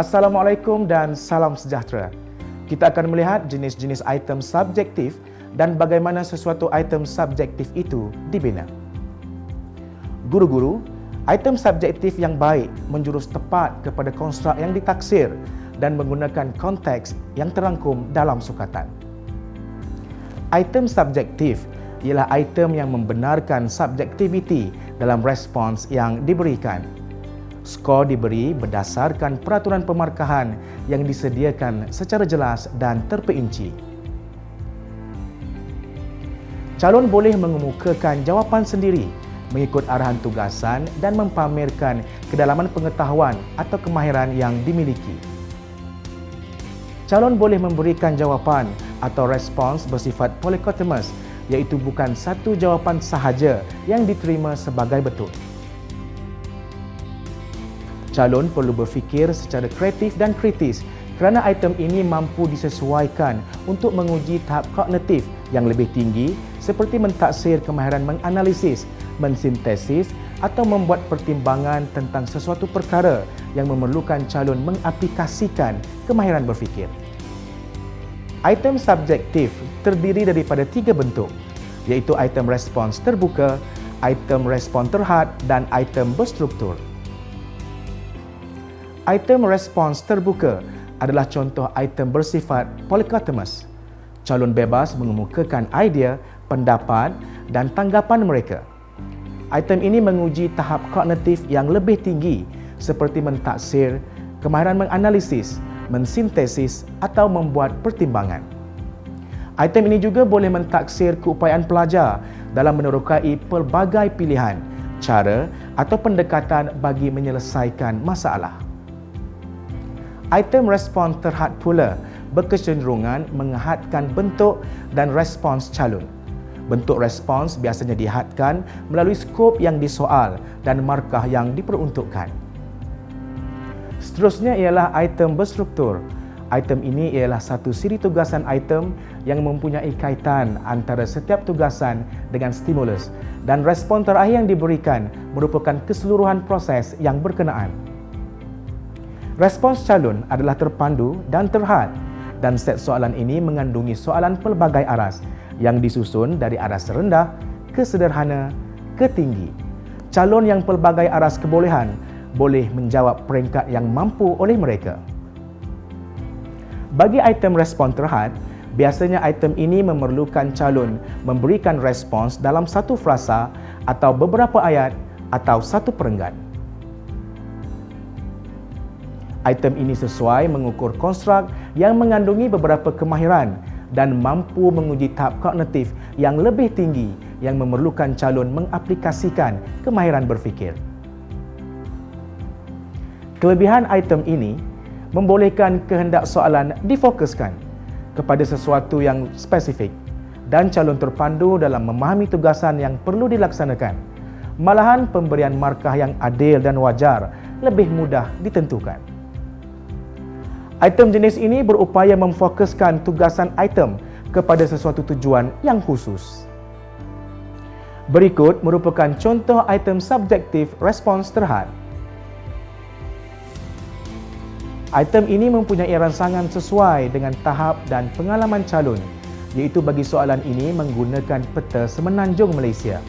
Assalamualaikum dan salam sejahtera. Kita akan melihat jenis-jenis item subjektif dan bagaimana sesuatu item subjektif itu dibina. Guru-guru, item subjektif yang baik menjurus tepat kepada konstruk yang ditaksir dan menggunakan konteks yang terangkum dalam sukatan. Item subjektif ialah item yang membenarkan subjektiviti dalam respons yang diberikan. Skor diberi berdasarkan peraturan pemarkahan yang disediakan secara jelas dan terperinci. Calon boleh mengemukakan jawapan sendiri mengikut arahan tugasan dan mempamerkan kedalaman pengetahuan atau kemahiran yang dimiliki. Calon boleh memberikan jawapan atau respons bersifat polycotomous, iaitu bukan satu jawapan sahaja yang diterima sebagai betul. Calon perlu berfikir secara kreatif dan kritis kerana item ini mampu disesuaikan untuk menguji tahap kognitif yang lebih tinggi seperti mentaksir kemahiran menganalisis, mensintesis atau membuat pertimbangan tentang sesuatu perkara yang memerlukan calon mengaplikasikan kemahiran berfikir. Item subjektif terdiri daripada 3 bentuk, iaitu item respons terbuka, item respons terhad dan item berstruktur. Item respons terbuka adalah contoh item bersifat polycotomous. Calon bebas mengemukakan idea, pendapat dan tanggapan mereka. Item ini menguji tahap kognitif yang lebih tinggi seperti mentaksir, kemahiran menganalisis, mensintesis atau membuat pertimbangan. Item ini juga boleh mentaksir keupayaan pelajar dalam menerokai pelbagai pilihan, cara atau pendekatan bagi menyelesaikan masalah. Item respons terhad pula berkecenderungan menghadkan bentuk dan respons calon. Bentuk respons biasanya dihadkan melalui skop yang disoal dan markah yang diperuntukkan. Seterusnya ialah item berstruktur. Item ini ialah satu siri tugasan item yang mempunyai kaitan antara setiap tugasan dengan stimulus dan respon terakhir yang diberikan merupakan keseluruhan proses yang berkenaan. Respons calon adalah terpandu dan terhad dan set soalan ini mengandungi soalan pelbagai aras yang disusun dari aras rendah ke sederhana ke tinggi. Calon yang pelbagai aras kebolehan boleh menjawab peringkat yang mampu oleh mereka. Bagi item respons terhad, biasanya item ini memerlukan calon memberikan respons dalam satu frasa atau beberapa ayat atau satu perenggan. Item ini sesuai mengukur konstruk yang mengandungi beberapa kemahiran dan mampu menguji tahap kognitif yang lebih tinggi yang memerlukan calon mengaplikasikan kemahiran berfikir. Kelebihan item ini membolehkan kehendak soalan difokuskan kepada sesuatu yang spesifik dan calon terpandu dalam memahami tugasan yang perlu dilaksanakan. Malahan pemberian markah yang adil dan wajar lebih mudah ditentukan. Item jenis ini berupaya memfokuskan tugasan item kepada sesuatu tujuan yang khusus. Berikut merupakan contoh item subjektif respons terhad. Item ini mempunyai rangsangan sesuai dengan tahap dan pengalaman calon, iaitu bagi soalan ini menggunakan peta Semenanjung Malaysia.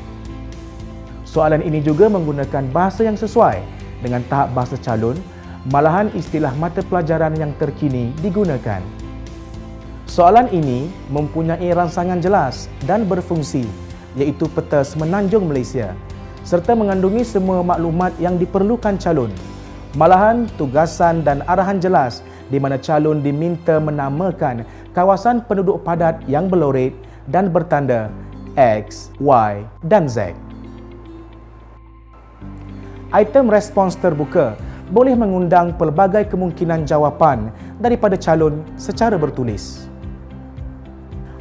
Soalan ini juga menggunakan bahasa yang sesuai dengan tahap bahasa calon. Malahan istilah mata pelajaran yang terkini digunakan. Soalan ini mempunyai rangsangan jelas dan berfungsi, iaitu peta Semenanjung Malaysia, serta mengandungi semua maklumat yang diperlukan calon. Malahan tugasan dan arahan jelas di mana calon diminta menamakan kawasan penduduk padat yang berloret dan bertanda X, Y dan Z. Item respons terbuka boleh mengundang pelbagai kemungkinan jawapan daripada calon secara bertulis.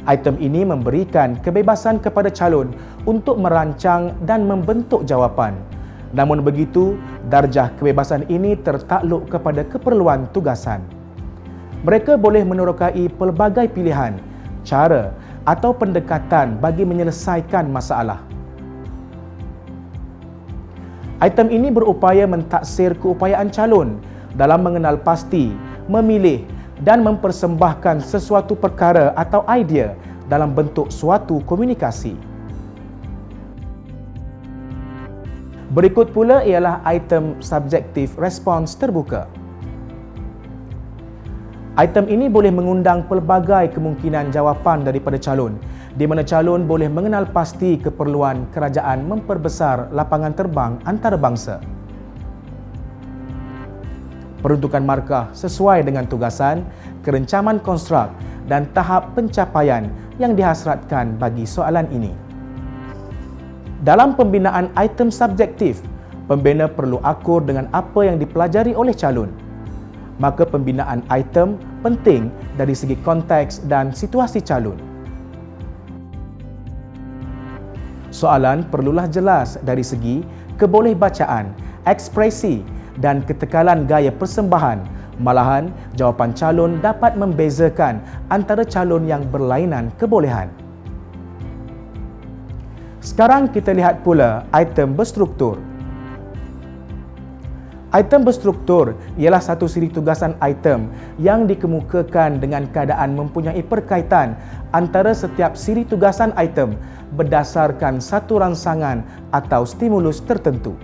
Item ini memberikan kebebasan kepada calon untuk merancang dan membentuk jawapan. Namun begitu, darjah kebebasan ini tertakluk kepada keperluan tugasan. Mereka boleh menerokai pelbagai pilihan, cara atau pendekatan bagi menyelesaikan masalah. Item ini berupaya mentaksir keupayaan calon dalam mengenal pasti, memilih dan mempersembahkan sesuatu perkara atau idea dalam bentuk suatu komunikasi. Berikut pula ialah item subjektif respons terbuka. Item ini boleh mengundang pelbagai kemungkinan jawapan daripada calon, di mana calon boleh mengenal pasti keperluan kerajaan memperbesar lapangan terbang antarabangsa. Peruntukan markah sesuai dengan tugasan, kerencaman konstruk dan tahap pencapaian yang dihasratkan bagi soalan ini. Dalam pembinaan item subjektif, pembina perlu akur dengan apa yang dipelajari oleh calon. Maka pembinaan item penting dari segi konteks dan situasi calon. Soalan perlulah jelas dari segi kebolehbacaan, ekspresi dan ketekalan gaya persembahan. Malahan, jawapan calon dapat membezakan antara calon yang berlainan kebolehan. Sekarang kita lihat pula item berstruktur. Item berstruktur ialah satu siri tugasan item yang dikemukakan dengan keadaan mempunyai perkaitan antara setiap siri tugasan item berdasarkan satu rangsangan atau stimulus tertentu.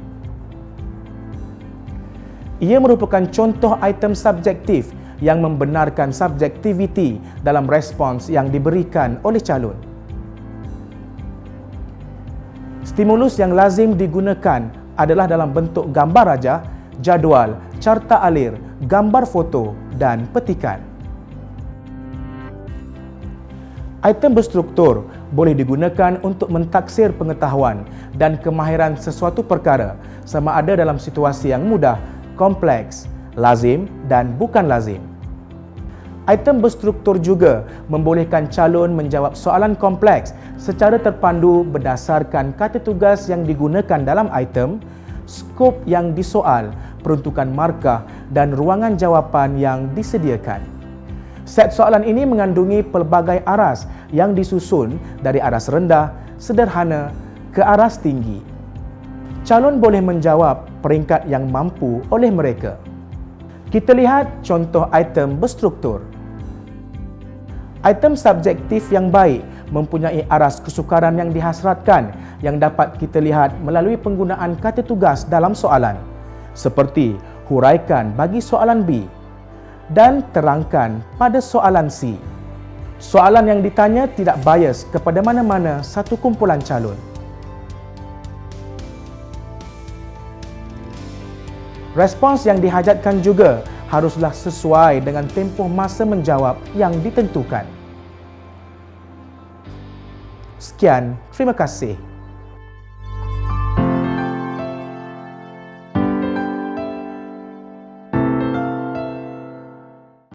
Ia merupakan contoh item subjektif yang membenarkan subjektiviti dalam respons yang diberikan oleh calon. Stimulus yang lazim digunakan adalah dalam bentuk gambar rajah, jadual, carta alir, gambar foto dan petikan. Item berstruktur boleh digunakan untuk mentaksir pengetahuan dan kemahiran sesuatu perkara sama ada dalam situasi yang mudah, kompleks, lazim dan bukan lazim. Item berstruktur juga membolehkan calon menjawab soalan kompleks secara terpandu berdasarkan kata tugas yang digunakan dalam item, skop yang disoal, peruntukan markah dan ruangan jawapan yang disediakan. Set soalan ini mengandungi pelbagai aras yang disusun dari aras rendah, sederhana ke aras tinggi. Calon boleh menjawab peringkat yang mampu oleh mereka. Kita lihat contoh item berstruktur. Item subjektif yang baik mempunyai aras kesukaran yang dihasratkan yang dapat kita lihat melalui penggunaan kata tugas dalam soalan, seperti huraikan bagi soalan B dan terangkan pada soalan C. Soalan yang ditanya tidak bias kepada mana-mana satu kumpulan calon. Respons yang dihajatkan juga haruslah sesuai dengan tempoh masa menjawab yang ditentukan. Sekian, terima kasih.